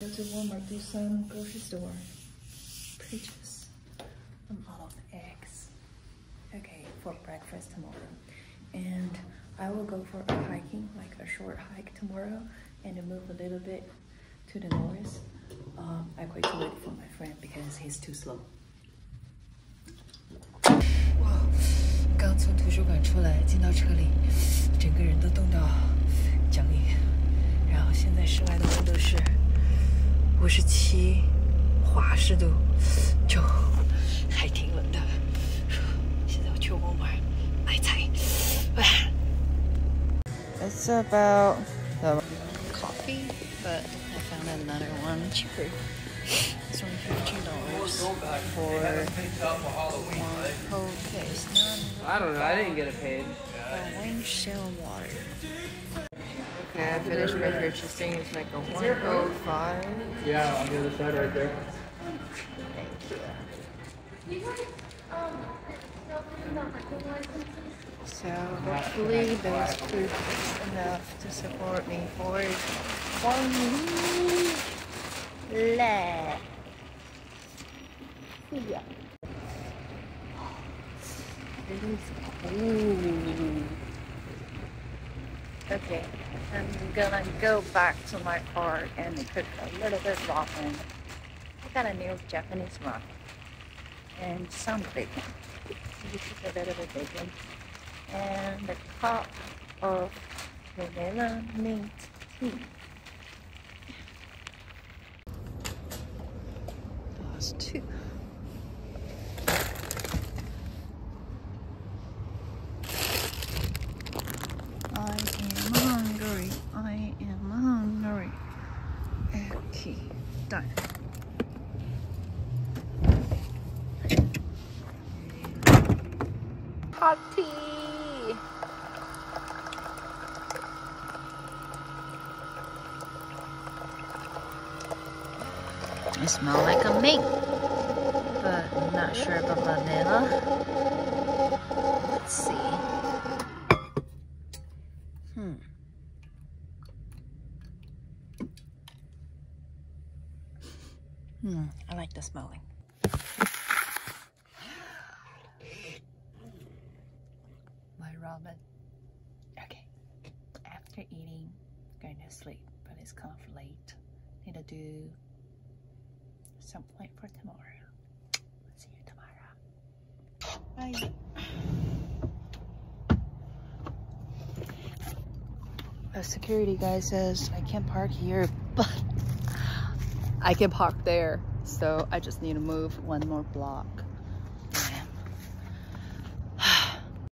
Go to Walmart, do some grocery store purchase. I'm out of eggs. Okay, for breakfast tomorrow. And I will go for a hiking, like a short hike tomorrow, and then move a little bit to the north. I quit to wait for my friend because he's too slow. 哇，刚从图书馆出来，进到车里，整个人都冻到僵硬。然后现在室外的温度是57华氏度，就还挺冷的。现在我去Walmart买菜。It's about the coffee, but I found another one cheaper. It's only $15 for one whole case. I don't know. I didn't get it paid. Orange shell water. Okay, I finished my purchasing. It's like a 105. Yeah, on the other side right there. Thank you. So hopefully those food is enough to support me for 1 week. Yeah. It is cool. Okay, I'm gonna go back to my car and cook a little bit of ramen. I got a new Japanese ramen and some bacon. This is a little bit bacon and a cup of vanilla mint tea. That's 2. I am hungry. Okay, done. Hot tea. It smells like a mint, but I'm not sure about vanilla. Let's see. I like the smelling. My ramen. Okay. After eating, going to sleep, but it's kind of late. Need to do some plan for tomorrow. See you tomorrow. Bye. A security guy says I can't park here, but I can park there. So I just need to move 1 more block.